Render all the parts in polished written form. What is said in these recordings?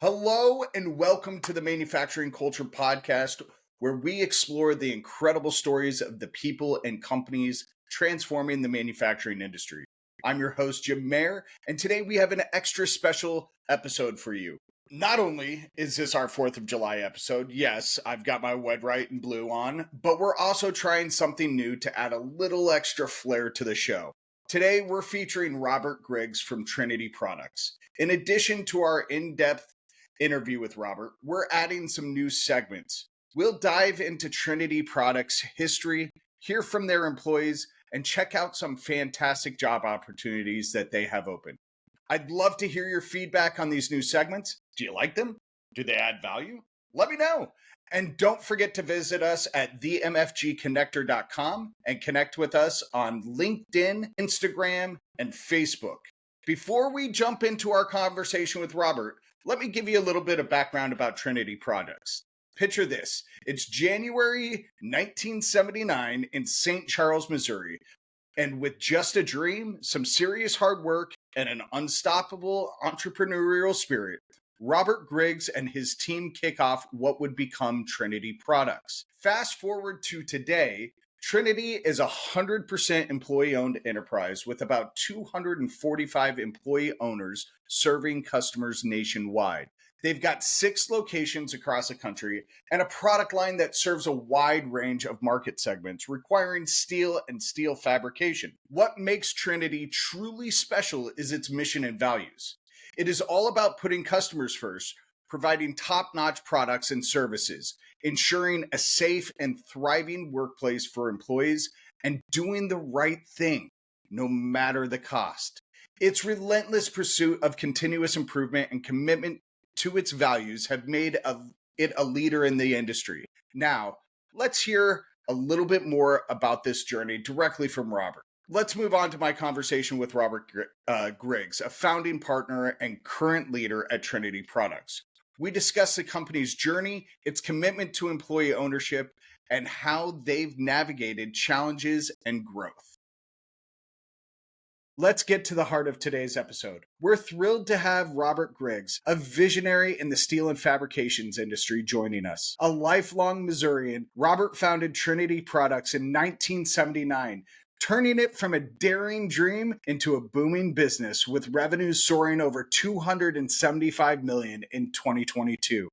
Hello and welcome to the Manufacturing Culture Podcast, where we explore the incredible stories of the people and companies transforming the manufacturing industry. I'm your host, Jim Mayer, and today we have an extra special episode for you. Not only is this our 4th of July episode, yes, I've got my red, white, and blue on, but we're also trying something new to add a little extra flair to the show. Today, we're featuring Robert Griggs from Trinity Products. In addition to our in-depth interview with Robert, we're adding some new segments. We'll dive into Trinity Products history, hear from their employees, and check out some fantastic job opportunities that they have open. I'd love to hear your feedback on these new segments. Do you like them? Do they add value? Let me know. And don't forget to visit us at themfgconnector.com and connect with us on LinkedIn, Instagram, and Facebook. Before we jump into our conversation with Robert, let me give you a little bit of background about Trinity Products. Picture this. It's January 1979 in St. Charles, Missouri. And with just a dream, some serious hard work, and an unstoppable entrepreneurial spirit, Robert Griggs and his team kick off what would become Trinity Products. Fast forward to today, Trinity is a 100% employee-owned enterprise with about 245 employee owners serving customers nationwide. They've got 6 locations across the country and a product line that serves a wide range of market segments requiring steel and steel fabrication. What makes Trinity truly special is its mission and values. It is all about putting customers first, providing top-notch products and services, ensuring a safe and thriving workplace for employees, and doing the right thing, no matter the cost. Its relentless pursuit of continuous improvement and commitment to its values have made it a leader in the industry. Now, let's hear a little bit more about this journey directly from Robert. Let's move on to my conversation with Robert Griggs, a founding partner and current leader at Trinity Products. We discuss the company's journey, its commitment to employee ownership, and how they've navigated challenges and growth. Let's get to the heart of today's episode. We're thrilled to have Robert Griggs, a visionary in the steel and fabrications industry, joining us. A lifelong Missourian, Robert founded Trinity Products in 1979, turning it from a daring dream into a booming business with revenues soaring over $275 million in 2022.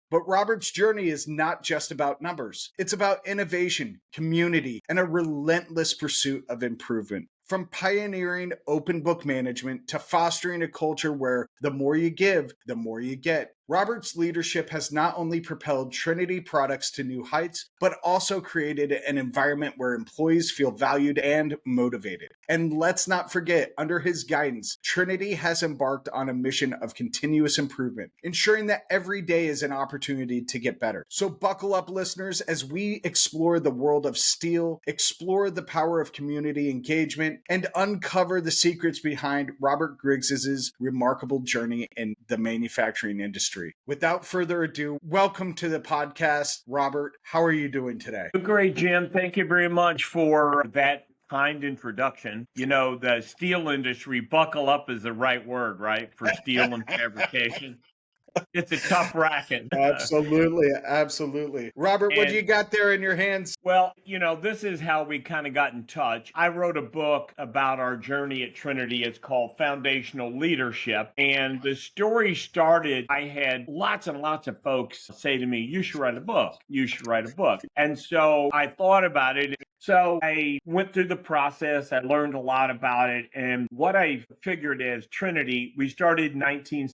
But Robert's journey is not just about numbers. It's about innovation, community, and a relentless pursuit of improvement. From pioneering open book management to fostering a culture where the more you give, the more you get, Robert's leadership has not only propelled Trinity Products to new heights, but also created an environment where employees feel valued and motivated. And let's not forget, under his guidance, Trinity has embarked on a mission of continuous improvement, ensuring that every day is an opportunity to get better. So buckle up, listeners, as we explore the world of steel, explore the power of community engagement, and uncover the secrets behind Robert Griggs's remarkable journey in the manufacturing industry. Without further ado, welcome to the podcast, Robert. How are you doing today? Great, Jim. Thank you very much for that kind introduction. You know, the steel industry, buckle up is the right word, right? For steel and fabrication. It's a tough racket. Absolutely. Robert, what do you got there in your hands? Well, you know, this is how we kind of got in touch. I wrote a book about our journey at Trinity. It's called Foundational Leadership. And the story started, I had lots and lots of folks say to me, you should write a book. You should write a book. And so I thought about it. So I went through the process. I learned a lot about it. And what I figured as Trinity, we started in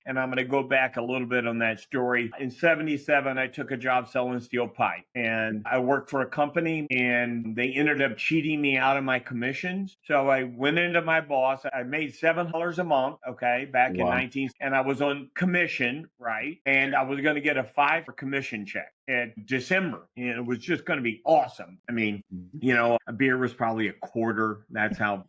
and I'm going to go back a little bit on that story. In 77, I took a job selling steel pipe, and I worked for a company, and they ended up cheating me out of my commissions. So I went into my boss. I made $7 a month, okay, back in 19, and I was on commission, right? And I was going to get a 5 commission check. at December, and it was just going to be awesome. I mean, a beer was probably a quarter. That's how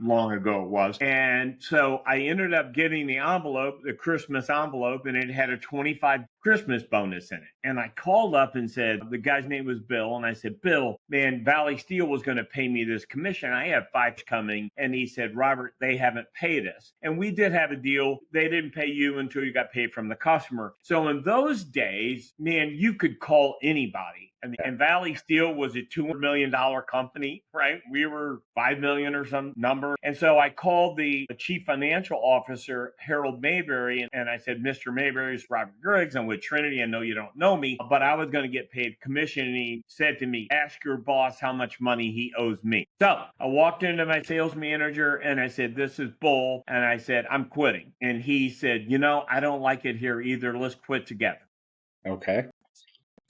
long ago it was. And so I ended up getting the envelope, the Christmas envelope, and it had a 25 Christmas bonus in it. And I called up and said, the guy's name was Bill. And I said, Bill, man, Valley Steel was going to pay me this commission. I have 5 coming. And he said, Robert, they haven't paid us. And we did have a deal. They didn't pay you until you got paid from the customer. So in those days, man, you could call anybody. And Valley Steel was a $200 million company, right? We were 5 million or some number. And so I called the chief financial officer, Harold Mayberry, and I said, Mr. Mayberry, it's Robert Griggs. I'm with Trinity. I know you don't know me, but I was going to get paid commission. And he said to me, ask your boss how much money he owes me. So I walked into my sales manager and I said, this is bull. And I said, I'm quitting. And he said, I don't like it here either. Let's quit together. Okay.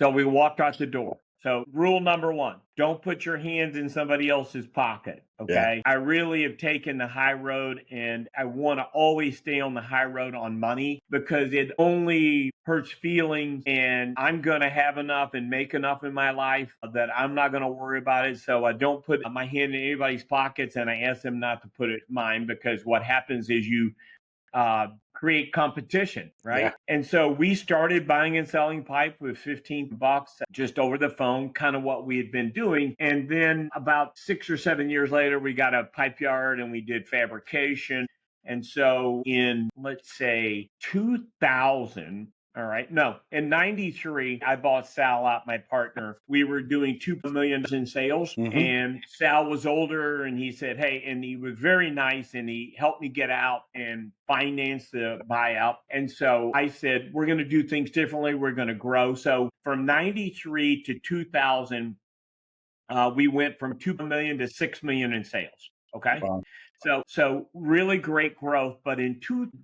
So we walked out the door. So rule number 1, don't put your hands in somebody else's pocket. Okay. Yeah. I really have taken the high road, and I want to always stay on the high road on money because it only hurts feelings, and I'm going to have enough and make enough in my life that I'm not going to worry about it. So I don't put my hand in anybody's pockets, and I ask them not to put it in mine, because what happens is you create competition, right? Yeah. And so we started buying and selling pipe with $15 just over the phone, kind of what we had been doing. And then about 6 or 7 years later, we got a pipe yard and we did fabrication. And so in, let's say, 2000, all right. No, in 93, I bought Sal out, my partner. We were doing $2 million in sales, and Sal was older, and he said, hey, and he was very nice, and he helped me get out and finance the buyout. And so I said, we're going to do things differently. We're going to grow. So from 93 to 2000, we went from 2 million to 6 million in sales. Okay. Wow. So really great growth. But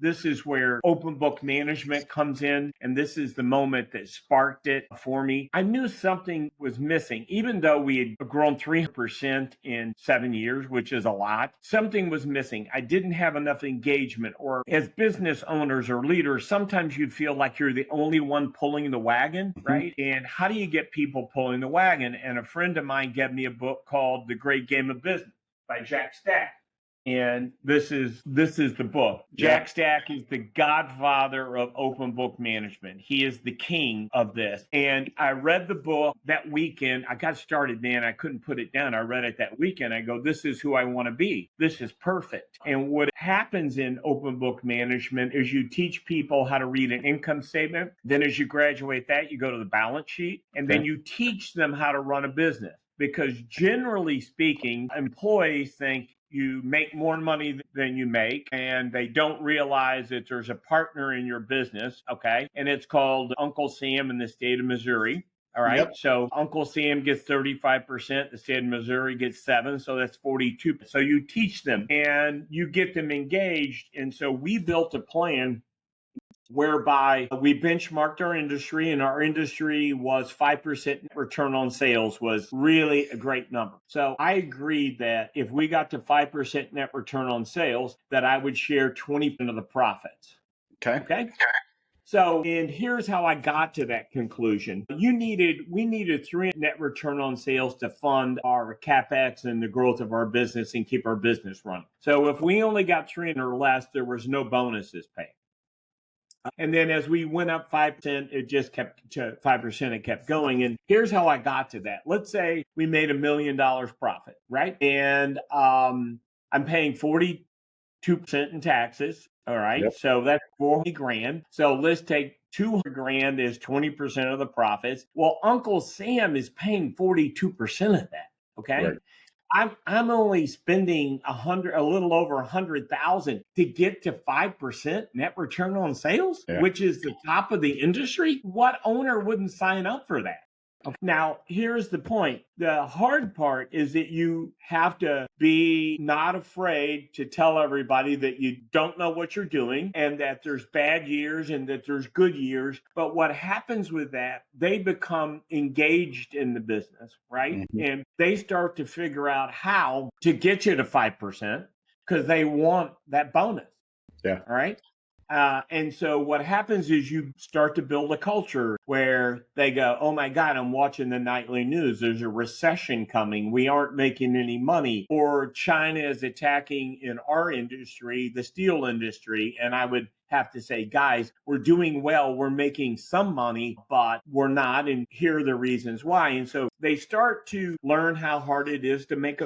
this is where open book management comes in. And this is the moment that sparked it for me. I knew something was missing. Even though we had grown 300% in 7 years, which is a lot, something was missing. I didn't have enough engagement. Or as business owners or leaders, sometimes you feel like you're the only one pulling the wagon, right? And how do you get people pulling the wagon? And a friend of mine gave me a book called The Great Game of Business by Jack Stack. And this is the book. Jack Stack is the godfather of open book management. He is the king of this. And I read the book that weekend. I got started, man. I couldn't put it down. I read it that weekend. I go, this is who I want to be. This is perfect. And what happens in open book management is you teach people how to read an income statement. Then as you graduate that, you go to the balance sheet. And then you teach them how to run a business. Because generally speaking, employees think you make more money than you make, and they don't realize that there's a partner in your business, okay? And it's called Uncle Sam in the state of Missouri. All right. Yep. So Uncle Sam gets 35%, the state of Missouri gets 7%, so that's 42%. So you teach them and you get them engaged. And so we built a plan whereby we benchmarked our industry, and our industry was 5% return on sales was really a great number. So I agreed that if we got to 5% net return on sales, that I would share 20% of the profits. Okay. So, and here's how I got to that conclusion. We needed 3 net return on sales to fund our CapEx and the growth of our business and keep our business running. So if we only got 3 or less, there was no bonuses paid. And then as we went up 5%, it just kept to 5%. It kept going. And here's how I got to that. Let's say we made $1 million profit, right? And I'm paying 42% in taxes. All right. Yep. So that's $40,000. So let's take $200,000 is 20% of the profits. Well, Uncle Sam is paying 42% of that. Okay. Right. I'm only spending a little over 100,000 to get to 5% net return on sales, which is the top of the industry. What owner wouldn't sign up for that? Okay. Now, here's the point. The hard part is that you have to be not afraid to tell everybody that you don't know what you're doing and that there's bad years and that there's good years. But what happens with that, they become engaged in the business, right? Mm-hmm. And they start to figure out how to get you to 5% because they want that bonus. Yeah. All right. And so what happens is you start to build a culture where they go, oh my God, I'm watching the nightly news. There's a recession coming. We aren't making any money. Or China is attacking in our industry, the steel industry. And I would have to say, guys, we're doing well. We're making some money, but we're not. And here are the reasons why. And so they start to learn how hard it is to make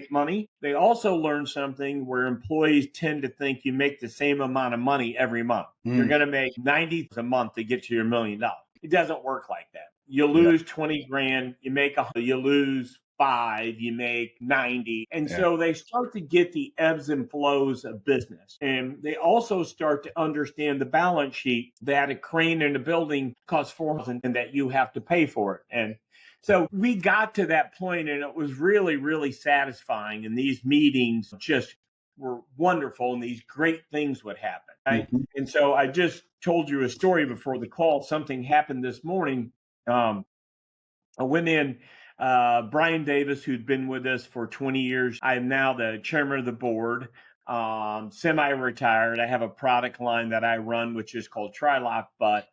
money. They also learn something where employees tend to think you make the same amount of money every month. You're going to make 90 a month to get to your $1 million. It doesn't work like that. You lose 20 grand, you lose 5, you make 90. And so they start to get the ebbs and flows of business. And they also start to understand the balance sheet that a crane in a building costs $4,000 and that you have to pay for it. And so we got to that point, and it was really, really satisfying. And these meetings just were wonderful, and these great things would happen. Right? Mm-hmm. And so I just told you a story before the call. Something happened this morning. I went in. Brian Davis, who'd been with us for 20 years. I am now the chairman of the board, semi-retired. I have a product line that I run, which is called Trilock, but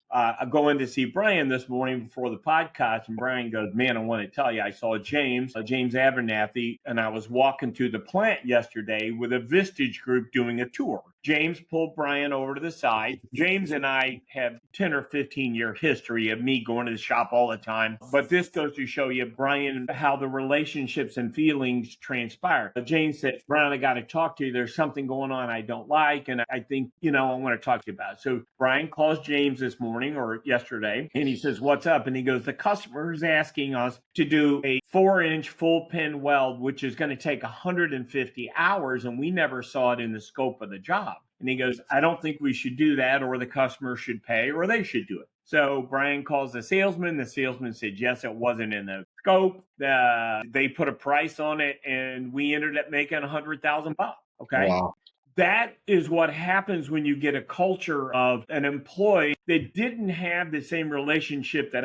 I go in to see Brian this morning before the podcast, and Brian goes, man, I want to tell you, I saw James Abernathy, and I was walking to the plant yesterday with a Vistage group doing a tour. James pulled Brian over to the side. James and I have 10 or 15 year history of me going to the shop all the time. But this goes to show you, Brian, how the relationships and feelings transpire. James said, Brian, I got to talk to you. There's something going on I don't like. And I think, I want to talk to you about it. So Brian calls James this morning or yesterday, and he says, what's up? And he goes, the customer is asking us to do a 4-inch full pin weld, which is going to take 150 hours. And we never saw it in the scope of the job. And he goes, I don't think we should do that, or the customer should pay, or they should do it. So Brian calls the salesman. The salesman said, yes, it wasn't in the scope. They put a price on it, and we ended up making $100,000. Okay. Wow. That is what happens when you get a culture of an employee that didn't have the same relationship that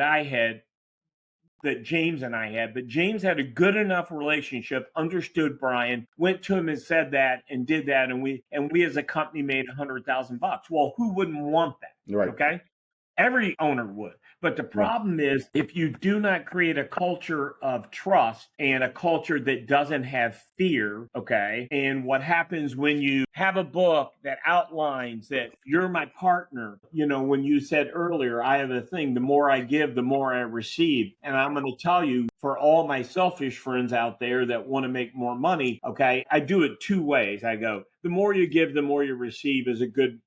James and I had, but James had a good enough relationship, understood Brian, went to him and said that and did that. And we as a company made $100,000. Well, who wouldn't want that? Right. Okay. Every owner would. But the problem is, if you do not create a culture of trust and a culture that doesn't have fear, okay, and what happens when you have a book that outlines that you're my partner, when you said earlier, I have a thing, the more I give, the more I receive. And I'm going to tell you, for all my selfish friends out there that want to make more money, okay, I do it 2 ways. I go, the more you give, the more you receive is a good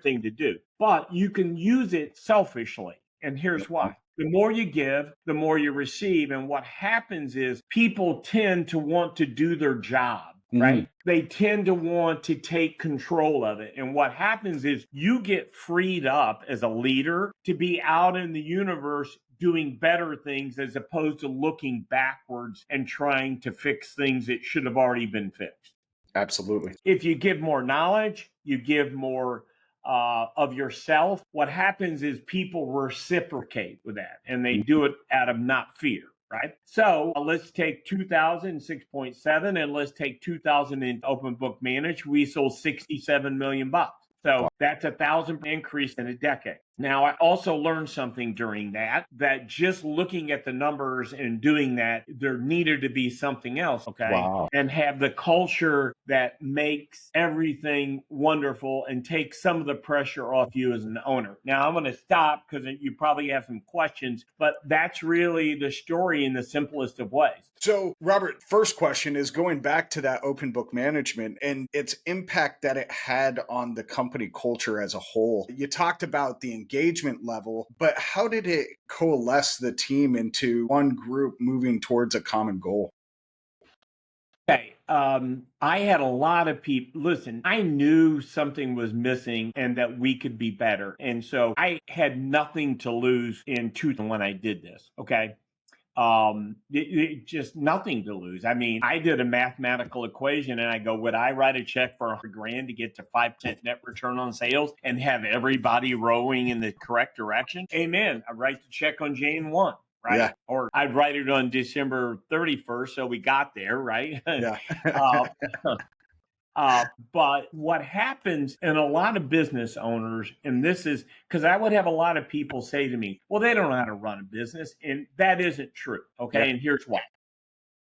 thing to do. But you can use it selfishly. And here's why. The more you give, the more you receive. And what happens is people tend to want to do their job, right? They tend to want to take control of it. And what happens is you get freed up as a leader to be out in the universe doing better things as opposed to looking backwards and trying to fix things that should have already been fixed. Absolutely. If you give more knowledge, you give more of yourself, what happens is people reciprocate with that, and they do it out of not fear, right? So let's take 2000, 6.7, and let's take 2000 in open book managed. We sold 67 million bucks. So that's 1,000% increase in a decade. Now, I also learned something during that just looking at the numbers and doing that, there needed to be something else, okay? Wow. And have the culture that makes everything wonderful and takes some of the pressure off you as an owner. Now, I'm going to stop because you probably have some questions, but that's really the story in the simplest of ways. So, Robert, first question is going back to that open book management and its impact that it had on the company culture as a whole. You talked about the engagement level, but how did it coalesce the team into one group moving towards a common goal? Okay. I had a lot of people. Listen, I knew something was missing and that we could be better. And so I had nothing to lose when I did this. Okay. Just nothing to lose. I mean, I did a mathematical equation and I go, would I write a check for $100,000 to get to 5% net return on sales and have everybody rowing in the correct direction? Amen. I write the check on Jane 1. Right. Yeah. Or I'd write it on December 31st. So we got there. Right. Yeah. But what happens in a lot of business owners, and this is because I would have a lot of people say to me, well, they don't know how to run a business. And that isn't true. Okay. Yeah. And here's why.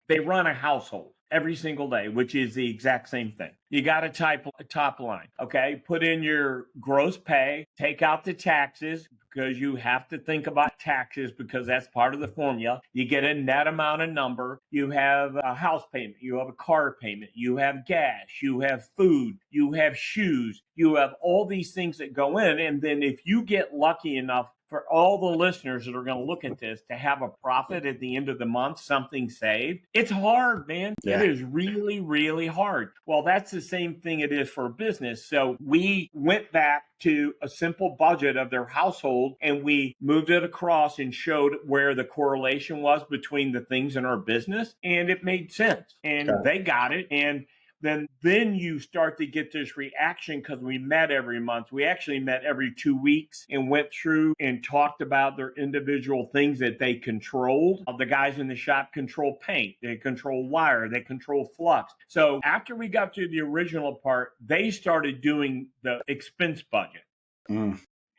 They run a household every single day, which is the exact same thing. You got to type a top line, okay? Put in your gross pay, take out the taxes because you have to think about taxes because that's part of the formula. You get a net amount of number. You have a house payment. You have a car payment. You have gas. You have food. You have shoes. You have all these things that go in. And then if you get lucky enough for all the listeners that are going to look at this to have a profit at the end of the month, something saved. It's hard, man. Yeah. It is really, really hard. Well, that's the same thing it is for business. So we went back to a simple budget of their household and we moved it across and showed where the correlation was between the things in our business. And it made sense. And they got it. And then you start to get this reaction because we met every month. We actually met every 2 weeks and went through and talked about their individual things that they controlled. The guys in the shop control paint, they control wire, they control flux. So after we got to the original part, they started doing the expense budget.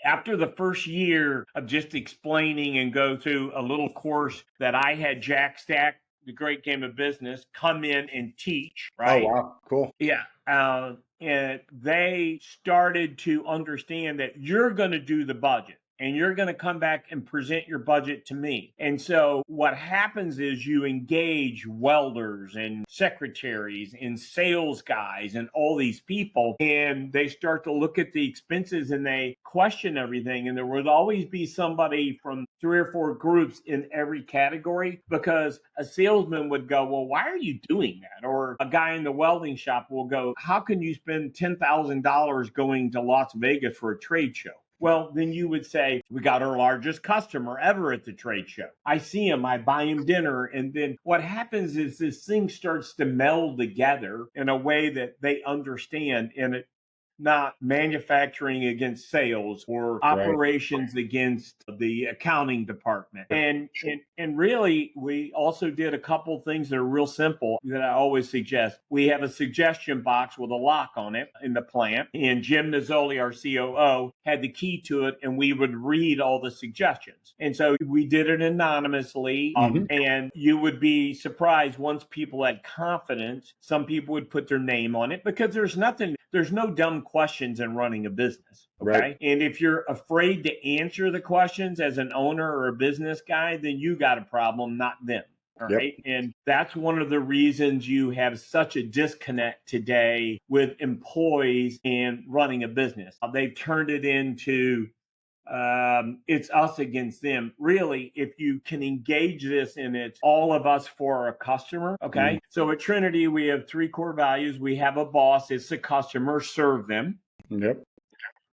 After the first year of just explaining and go through a little course that I had Jack Stack, the Great Game of Business, come in and teach, right? Oh, wow. Cool. Yeah. And they started to understand that you're going to do the budget and you're going to come back and present your budget to me. And so what happens is you engage welders and secretaries and sales guys and all these people, and they start to look at the expenses and they question everything. And there would always be somebody from 3 or 4 groups in every category because a salesman would go, well, why are you doing that? Or a guy in the welding shop will go, how can you spend $10,000 going to Las Vegas for a trade show? Well, then you would say, we got our largest customer ever at the trade show. I see him, I buy him dinner. And then what happens is this thing starts to meld together in a way that they understand. And it not manufacturing against sales or operations against the accounting department. And really, we also did a couple things that are real simple that I always suggest. We have a suggestion box with a lock on it in the plant. And Jim Mazzoli, our COO, had the key to it, and we would read all the suggestions. And so we did it anonymously. And you would be surprised once people had confidence, some people would put their name on it because there's no dumb questions in running a business. Okay. Right. And if you're afraid to answer the questions as an owner or a business guy, then you got a problem, not them. All right. And that's one of the reasons you have such a disconnect today with employees and running a business. They've turned it into it's us against them. Really, if you can engage this and it's all of us for a customer. Okay. So at Trinity, we have 3 core values. We have a boss. It's the customer. Serve them.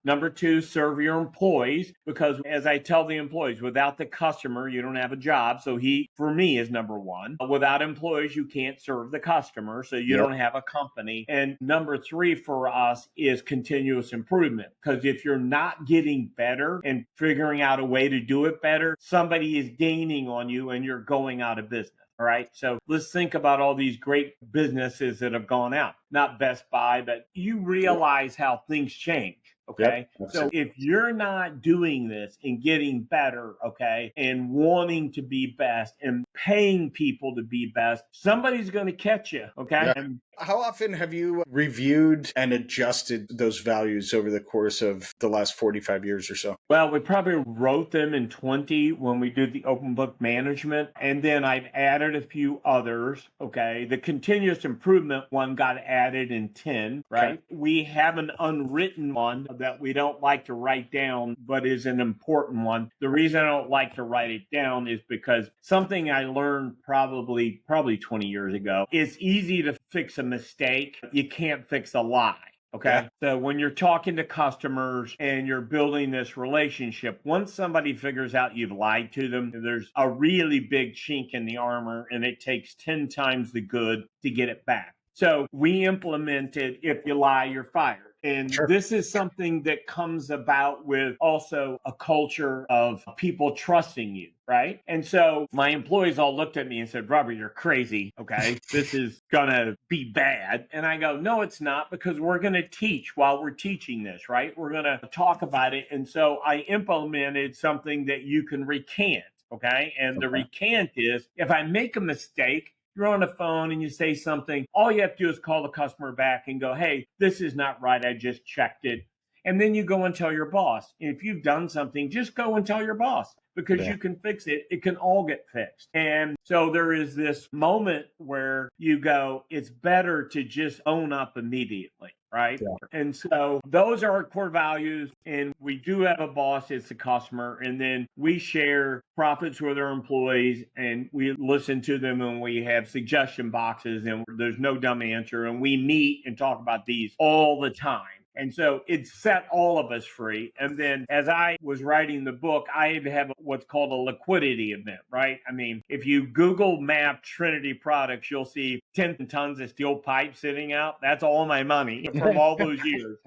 Number 2, serve your employees, because as I tell the employees, without the customer, you don't have a job. So he, for me, is number 1. Without employees, you can't serve the customer. So you don't have a company. And number 3 for us is continuous improvement. Because if you're not getting better and figuring out a way to do it better, somebody is gaining on you and you're going out of business. All right. So let's think about all these great businesses that have gone out, not Best Buy, but you realize how things change. Okay. So if you're not doing this and getting better, okay, and wanting to be best and paying people to be best, somebody's going to catch you. Okay. And how often have you reviewed and adjusted those values over the course of the last 45 years or so? Well, we probably wrote them in 20 when we did the open book management. And then I've added a few others. Okay. The continuous improvement one got added in 10, right? Okay. We have an unwritten one that we don't like to write down, but is an important one. The reason I don't like to write it down is because something I learned probably 20 years ago. It's easy to fix a mistake. You can't fix a lie. Okay. So when you're talking to customers and you're building this relationship, once somebody figures out you've lied to them, there's a really big chink in the armor and it takes 10 times the good to get it back. So we implemented, if you lie, you're fired. And Sure. this is something that comes about with also a culture of people trusting you, right? And so my employees all looked at me and said, Robert, you're crazy. Okay. This is going to be bad. And I go, no, it's not, because we're going to teach while we're teaching this, right? We're going to talk about it. And so I implemented something that you can recant. Okay. And the Okay. recant is, if I make a mistake, you're on the phone and you say something, all you have to do is call the customer back and go, hey, this is not right. I just checked it. And then you go and tell your boss. If you've done something, just go and tell your boss, because Yeah. you can fix it. It can all get fixed. And so there is this moment where you go, it's better to just own up immediately, right? Yeah. And so those are our core values. And we do have a boss, it's the customer. And then we share profits with our employees, and we listen to them, and we have suggestion boxes, and there's no dumb answer. And we meet and talk about these all the time. And so it set all of us free. And then as I was writing the book, I had to have what's called a liquidity event, right? I mean, if you Google map Trinity Products, you'll see 10 tons of steel pipe sitting out. That's all my money from all those years.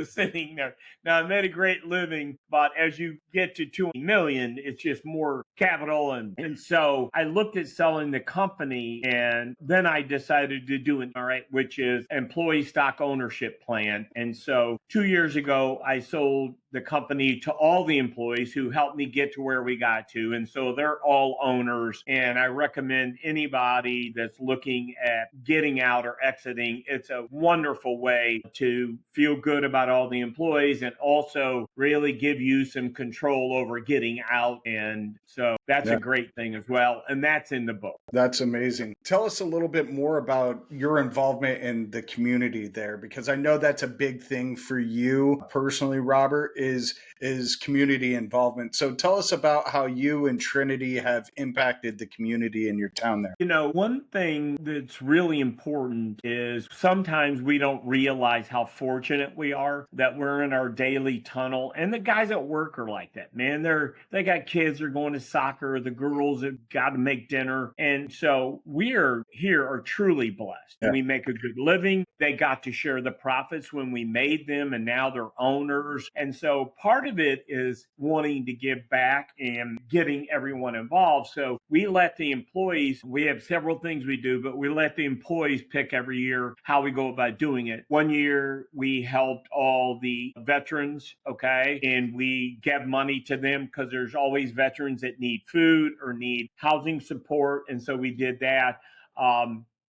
Sitting there. Now, I made a great living, but as you get to 2 million, it's just more capital. And so I looked at selling the company, and then I decided to do it, all right, which is employee stock ownership plan. And so 2 years ago, I sold the company to all the employees who helped me get to where we got to. And so they're all owners. And I recommend anybody that's looking at getting out or exiting, it's a wonderful way to feel good about all the employees and also really give you some control over getting out. And so that's a great thing as well. And that's in the book. That's amazing. Tell us a little bit more about your involvement in the community there, because I know that's a big thing for you personally, Robert, is community involvement. So tell us about how you and Trinity have impacted the community in your town there. You know, one thing that's really important is sometimes we don't realize how fortunate we are that we're in our daily tunnel. And the guys at work are like that, man. They got kids, they're going to soccer, the girls have got to make dinner. And so we are here are truly blessed. Yeah. We make a good living. They got to share the profits when we made them, and now they're owners. And so part of it is wanting to give back and getting everyone involved. So we let the employees, we have several things we do, but we let the employees pick every year how we go about doing it. One year we helped all the veterans, okay, and we gave money to them because there's always veterans that need food or need housing support. And so we did that.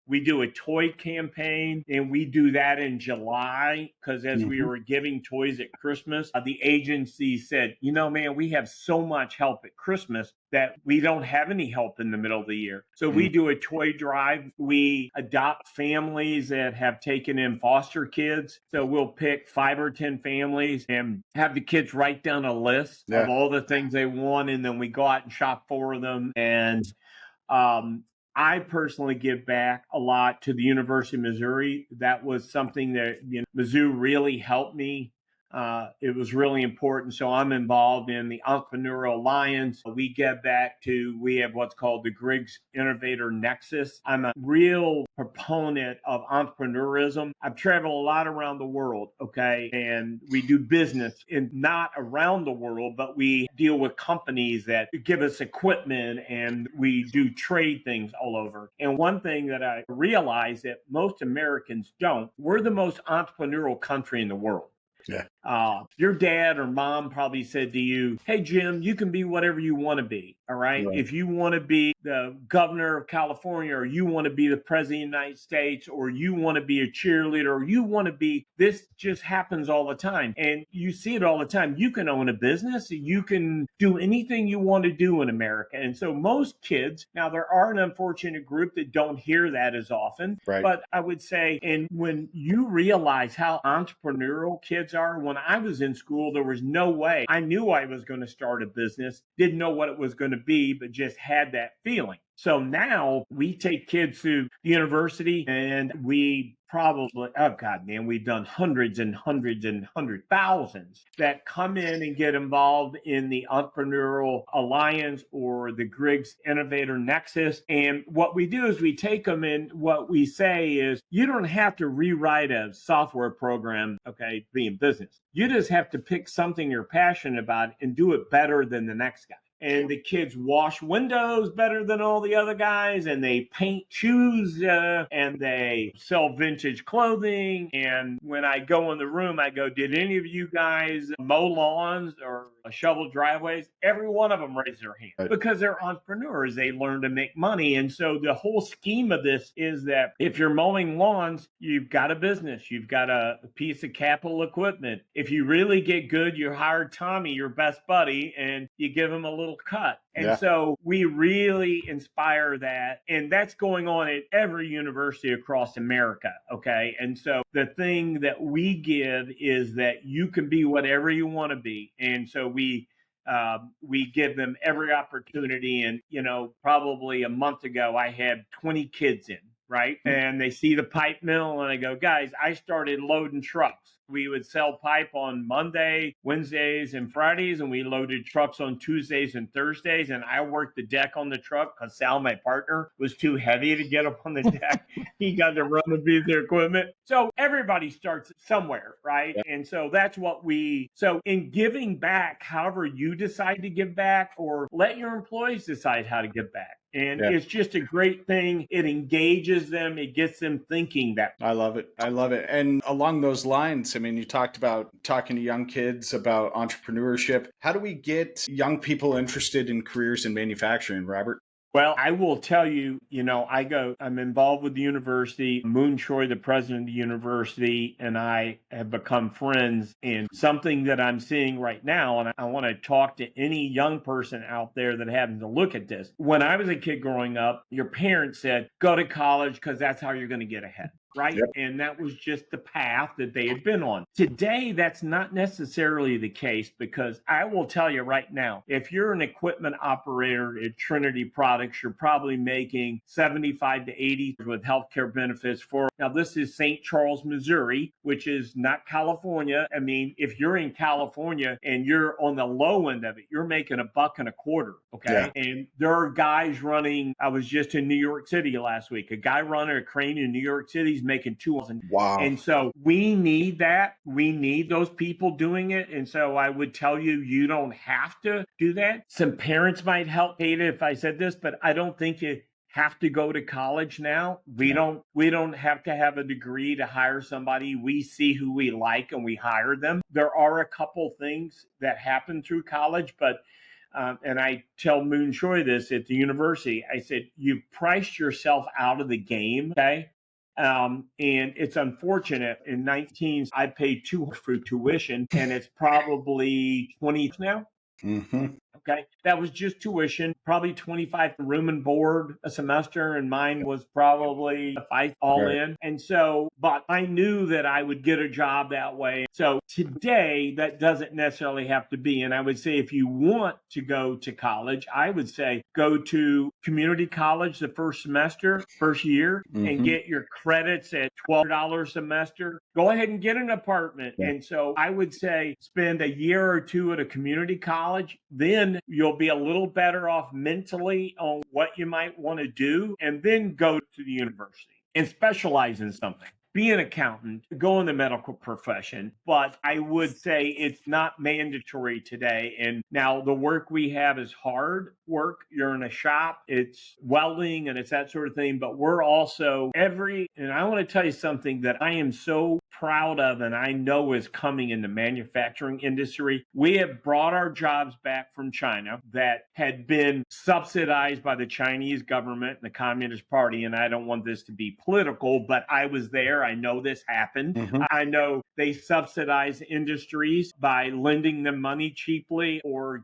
We do a toy campaign, and we do that in July because as we were giving toys at Christmas, the agency said, you know, man, we have so much help at Christmas that we don't have any help in the middle of the year. So we do a toy drive. We adopt families that have taken in foster kids. So we'll pick 5 or 10 families and have the kids write down a list of all the things they want. And then we go out and shop for them. And I personally give back a lot to the University of Missouri. That was something that Mizzou really helped me. It was really important. So I'm involved in the Entrepreneurial Alliance. We have what's called the Griggs Innovator Nexus. I'm a real proponent of entrepreneurism. I've traveled a lot around the world, okay? And we do business not around the world, but we deal with companies that give us equipment, and we do trade things all over. And one thing that I realize that most Americans don't, we're the most entrepreneurial country in the world. Yeah. Your dad or mom probably said to you, hey, Jim, you can be whatever you want to be. All right. If you want to be the governor of California, or you want to be the president of the United States, or you want to be a cheerleader, or you want to be, this just happens all the time. And you see it all the time. You can own a business. You can do anything you want to do in America. And so most kids, now there are an unfortunate group that don't hear that as often, but I would say, and when you realize how entrepreneurial kids are, when I was in school, there was no way I knew I was going to start a business, didn't know what it was going to be, but just had that feeling. So now we take kids to the university and we probably, oh God, man, we've done hundreds and hundreds and thousands that come in and get involved in the Entrepreneurial Alliance or the Griggs Innovator Nexus. And what we do is we take them and what we say is, you don't have to rewrite a software program, okay, to be in business. You just have to pick something you're passionate about and do it better than the next guy. And the kids wash windows better than all the other guys, and they paint shoes, and they sell vintage clothing. And when I go in the room, I go, did any of you guys mow lawns or shovel driveways? Every one of them raised their hand because they're entrepreneurs. They learn to make money. And so the whole scheme of this is that if you're mowing lawns, you've got a business, you've got a piece of capital equipment. If you really get good, you hire Tommy, your best buddy, and you give him a little cut. And so we really inspire that. And that's going on at every university across America. Okay. And so the thing that we give is that you can be whatever you want to be. And so we give them every opportunity. And, probably a month ago, I had 20 kids in, right? And they see the pipe mill and I go, guys, I started loading trucks. We would sell pipe on Monday, Wednesdays, and Fridays, and we loaded trucks on Tuesdays and Thursdays. And I worked the deck on the truck because Sal, my partner, was too heavy to get up on the deck. He got to run the piece of equipment. So everybody starts somewhere, right? And so that's what so in giving back, however you decide to give back, or let your employees decide how to give back. And it's just a great thing. It engages them. It gets them thinking that. I love it. I love it. And along those lines, I mean, you talked about talking to young kids about entrepreneurship. How do we get young people interested in careers in manufacturing, Robert? Well, I will tell you, I'm involved with the university. Moon Choi, the president of the university, and I have become friends. And something that I'm seeing right now, and I want to talk to any young person out there that happens to look at this. When I was a kid growing up, your parents said, go to college because that's how you're going to get ahead. Right. Yep. And that was just the path that they had been on. Today, that's not necessarily the case, because I will tell you right now, if you're an equipment operator at Trinity Products, you're probably making 75 to 80 with healthcare benefits for. Now, this is St. Charles, Missouri, which is not California. I mean, if you're in California and you're on the low end of it, you're making $1.25. Okay. Yeah. And there are guys running. I was just in New York City last week. A guy running a crane in New York City making $2,000. Wow. And so we need that. We need those people doing it. And so I would tell you, you don't have to do that. Some parents might hate it if I said this, but I don't think you have to go to college now. We don't have to have a degree to hire somebody. We see who we like and we hire them. There are a couple things that happen through college, but and I tell Moon Choi this at the university. I said, you've priced yourself out of the game, okay? And it's unfortunate. In 19, I paid $200 for tuition, and it's probably 20 now. Mm-hmm. Okay. That was just tuition, probably 25 for room and board a semester. And mine was probably $5 all in. And so, but I knew that I would get a job that way. So today that doesn't necessarily have to be. And I would say, if you want to go to college, I would say go to community college the first semester, first year, and get your credits at $12 a semester. Go ahead and get an apartment. Yeah. And so I would say spend a year or two at a community college. Then you'll be a little better off mentally on what you might want to do, and then go to the university and specialize in something. Be an accountant, go in the medical profession. But I would say it's not mandatory today. And now the work we have is hard work. You're in a shop, it's welding and it's that sort of thing. But we're also and I want to tell you something that I am so proud of, and I know is coming in the manufacturing industry. We have brought our jobs back from China that had been subsidized by the Chinese government and the Communist Party. And I don't want this to be political, but I was there. I know this happened. I know they subsidize industries by lending them money cheaply or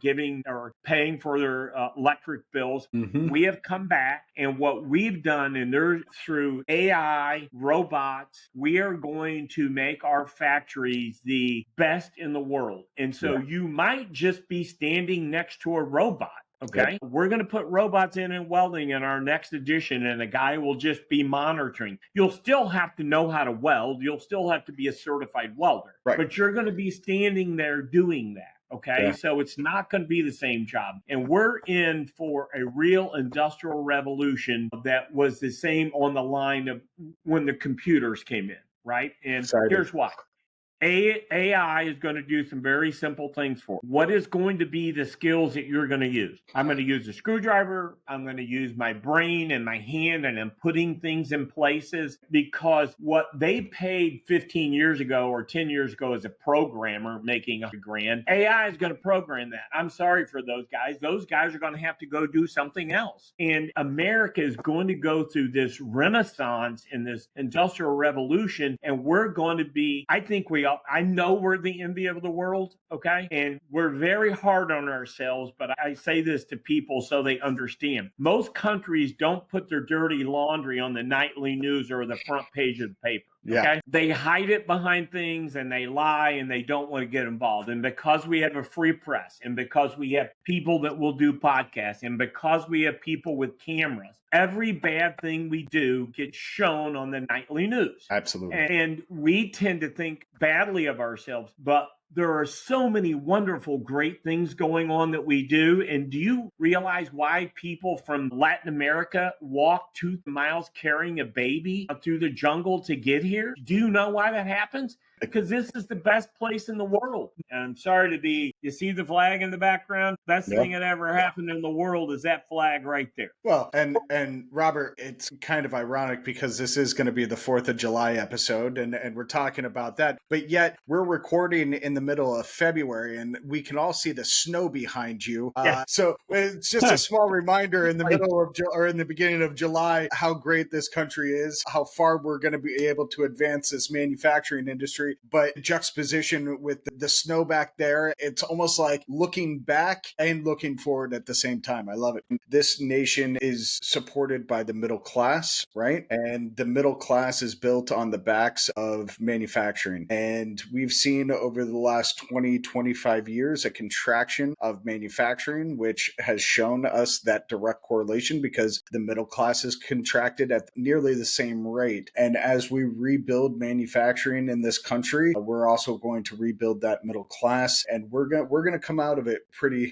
paying for their electric bills. We have come back, and what we've done, and they're through AI, robots, we are going to make our factories the best in the world. And so you might just be standing next to a robot. Okay. We're going to put robots in welding in our next edition, and a guy will just be monitoring. You'll still have to know how to weld. You'll still have to be a certified welder, Right. but you're going to be standing there doing that. Okay. Yeah. So it's not going to be the same job. And we're in for a real industrial revolution that was the same on the line of when the computers came in. Right. And Excited. here's why. AI is going to do some very simple things for you. What is going to be the skills that you're going to use? I'm going to use a screwdriver. I'm going to use my brain and my hand, and I'm putting things in places, because what they paid 15 years ago or 10 years ago as a programmer making $100,000, AI is going to program that. I'm sorry for those guys. Those guys are going to have to go do something else. And America is going to go through this renaissance in this industrial revolution, and we're going to be, I know we're the envy of the world, okay? And we're very hard on ourselves, but I say this to people so they understand. Most countries don't put their dirty laundry on the nightly news or the front page of the paper. Yeah. Okay. They hide it behind things, and they lie, and they don't want to get involved. And because we have a free press, and because we have people that will do podcasts, and because we have people with cameras, every bad thing we do gets shown on the nightly news. Absolutely. And we tend to think badly of ourselves, but there are so many wonderful, great things going on that we do. And do you realize why people from Latin America walk 2 miles carrying a baby through the jungle to get here? Do you know why that happens? Because this is the best place in the world. And I'm sorry to be, you see the flag in the background? Best thing that ever happened in the world is that flag right there. Well, and Robert, it's kind of ironic because this is going to be the 4th of July episode, and we're talking about that, but yet we're recording in the middle of February, and we can all see the snow behind you. So it's just a small reminder in the middle of or in the beginning of July how great this country is, how far we're going to be able to advance this manufacturing industry. But juxtaposition with the snow back there, it's almost like looking back and looking forward at the same time. I love it. This nation is supported by the middle class, right? And the middle class is built on the backs of manufacturing. And we've seen over the last 20, 25 years a contraction of manufacturing, which has shown us that direct correlation because the middle class has contracted at nearly the same rate. And as we rebuild manufacturing in this country, we're also going to rebuild that middle class, and we're going to come out of it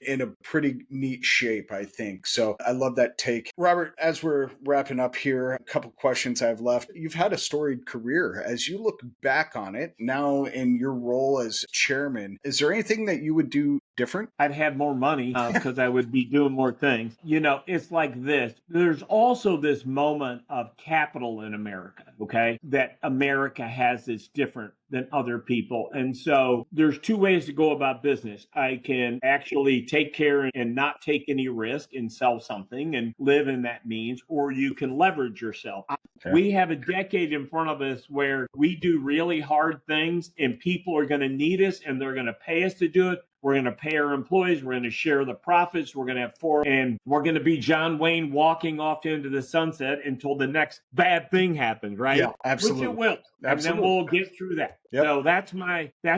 in a pretty neat shape, I think. So I love that take. Robert, as we're wrapping up here, a couple questions I've left. You've had a storied career. As you look back on it now in your role as chairman, is there anything that you would do different? I'd have more money because I would be doing more things. You know, it's like this. There's also this moment of capital in America, okay, that America has that's different than other people. And so there's 2 ways to go about business. I can actually take care and not take any risk and sell something and live in that means, or you can leverage yourself. Okay. We have a decade in front of us where we do really hard things, and people are going to need us, and they're going to pay us to do it. We're going to pay our employees. We're going to share the profits. We're going to have 4, and we're going to be John Wayne walking off into the sunset until the next bad thing happens, right? Yeah, absolutely. Which it will. Absolutely. And then we'll get through that. Yep. So that's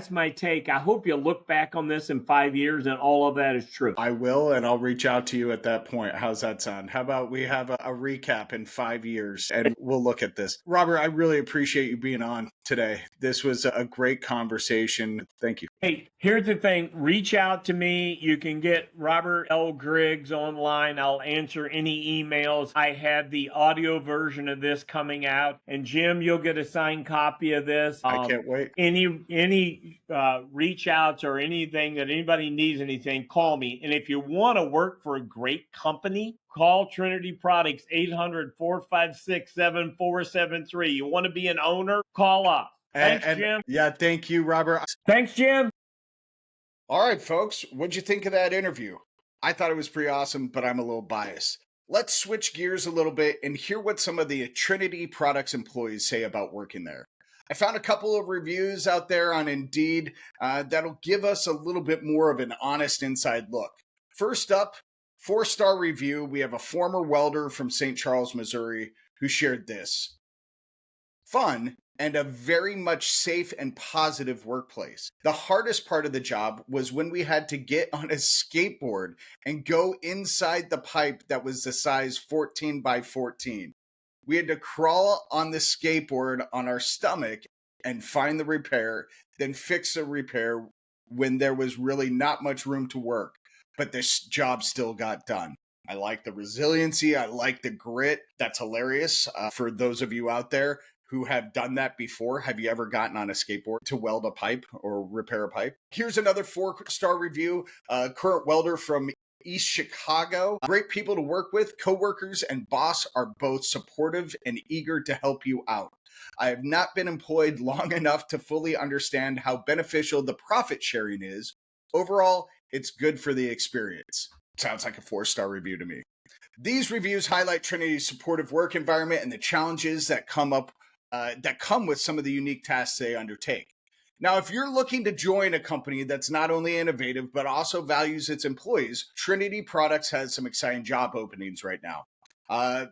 my take. I hope you look back on this in 5 years and all of that is true. I will, and I'll reach out to you at that point. How's that sound? How about we have a recap in 5 years and we'll look at this. Robert, I really appreciate you being on today. This was a great conversation. Thank you. Hey, here's the thing. Reach out to me. You can get Robert L. Griggs online. I'll answer any emails. I have the audio version of this coming out. And Jim, you'll get a signed copy of this. I can't wait. Any reach outs or anything that anybody needs anything, call me. And if you want to work for a great company, call Trinity Products, 800-456-7473. You want to be an owner? Call us. Thanks, Jim. Yeah, thank you, Robert. Thanks, Jim. All right, folks. What'd you think of that interview? I thought it was pretty awesome, but I'm a little biased. Let's switch gears a little bit and hear what some of the Trinity Products employees say about working there. I found a couple of reviews out there on Indeed that'll give us a little bit more of an honest inside look. First up, 4-star review. We have a former welder from St. Charles, Missouri, who shared this. Fun and a very much safe and positive workplace. The hardest part of the job was when we had to get on a skateboard and go inside the pipe that was the size 14 by 14. We had to crawl on the skateboard on our stomach and find the repair, then fix the repair when there was really not much room to work. But this job still got done. I like the resiliency. I like the grit. That's hilarious. For those of you out there who have done that before, have you ever gotten on a skateboard to weld a pipe or repair a pipe? Here's another 4-star review. Current welder from East Chicago. Great people to work with. Coworkers and boss are both supportive and eager to help you out. I have not been employed long enough to fully understand how beneficial the profit sharing is. Overall, it's good for the experience. Sounds like a 4-star review to me. These reviews highlight Trinity's supportive work environment and the challenges that come with some of the unique tasks they undertake. Now, if you're looking to join a company that's not only innovative, but also values its employees, Trinity Products has some exciting job openings right now.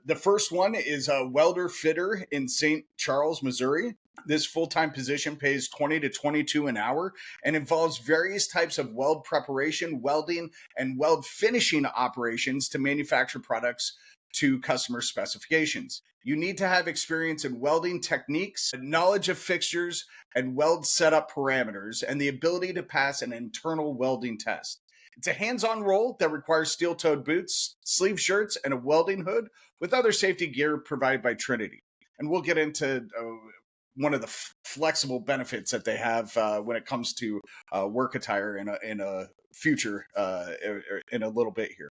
The first one is a welder fitter in St. Charles, Missouri. This full-time position pays $20 to $22 an hour and involves various types of weld preparation, welding, and weld finishing operations to manufacture products to customer specifications. You need to have experience in welding techniques, knowledge of fixtures and weld setup parameters, and the ability to pass an internal welding test. It's a hands-on role that requires steel-toed boots, sleeve shirts, and a welding hood with other safety gear provided by Trinity. And we'll get into one of the flexible benefits that they have when it comes to work attire in a future in a little bit here.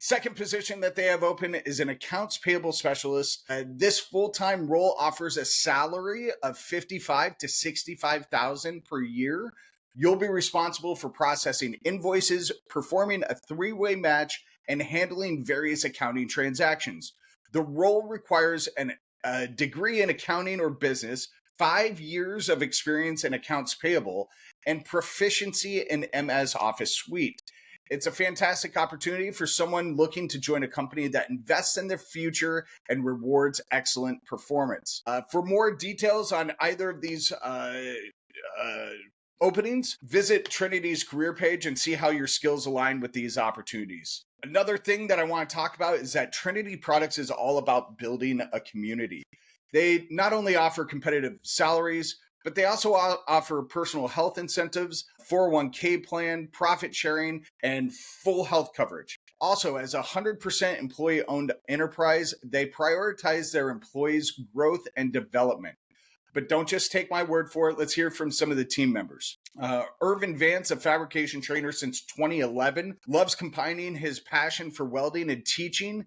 Second position that they have open is an accounts payable specialist. This full-time role offers a salary of $55,000 to $65,000 per year. You'll be responsible for processing invoices, performing a 3-way match, and handling various accounting transactions. The role requires a degree in accounting or business, 5 years of experience in accounts payable, and proficiency in MS Office Suite. It's a fantastic opportunity for someone looking to join a company that invests in their future and rewards excellent performance. For more details on either of these openings, visit Trinity's career page and see how your skills align with these opportunities. Another thing that I want to talk about is that Trinity Products is all about building a community. They not only offer competitive salaries, but they also offer personal health incentives, 401k plan, profit sharing, and full health coverage. Also, as a 100% employee-owned enterprise, they prioritize their employees' growth and development. But don't just take my word for it. Let's hear from some of the team members. Irvin Vance, a fabrication trainer since 2011, loves combining his passion for welding and teaching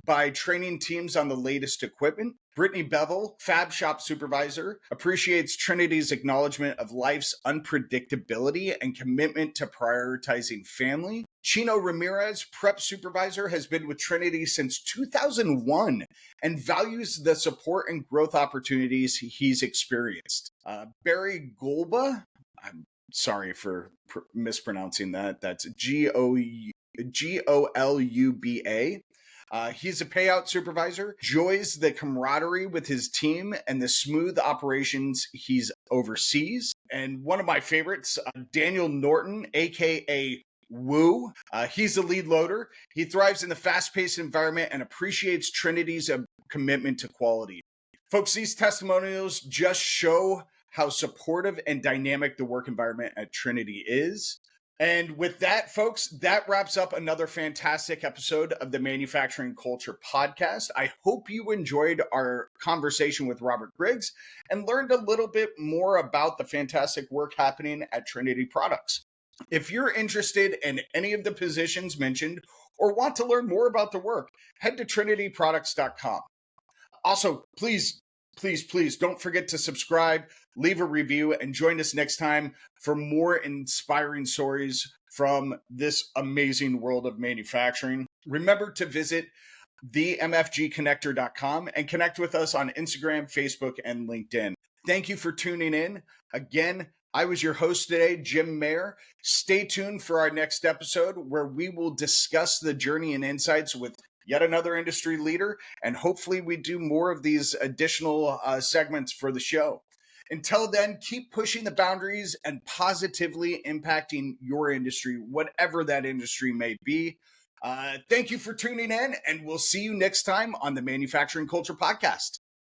by training teams on the latest equipment. Brittany Bevel, Fab Shop Supervisor, appreciates Trinity's acknowledgement of life's unpredictability and commitment to prioritizing family. Chino Ramirez, Prep Supervisor, has been with Trinity since 2001 and values the support and growth opportunities he's experienced. Barry Golba, I'm sorry for mispronouncing that. That's Goluba. He's a payout supervisor, enjoys the camaraderie with his team and the smooth operations he's oversees. And one of my favorites, Daniel Norton, aka Woo. He's the lead loader. He thrives in the fast-paced environment and appreciates Trinity's commitment to quality. Folks, these testimonials just show how supportive and dynamic the work environment at Trinity is. And with that, folks, that wraps up another fantastic episode of the Manufacturing Culture Podcast. I hope you enjoyed our conversation with Robert Griggs and learned a little bit more about the fantastic work happening at Trinity Products. If you're interested in any of the positions mentioned or want to learn more about the work, head to trinityproducts.com. Also, please don't forget to subscribe, leave a review, and join us next time for more inspiring stories from this amazing world of manufacturing. Remember to visit themfgconnector.com and connect with us on Instagram, Facebook, and LinkedIn. Thank you for tuning in. Again, I was your host today, Jim Mayer. Stay tuned for our next episode where we will discuss the journey and insights with yet another industry leader, and hopefully we do more of these additional segments for the show. Until then, keep pushing the boundaries and positively impacting your industry, whatever that industry may be. Thank you for tuning in, and we'll see you next time on the Manufacturing Culture Podcast.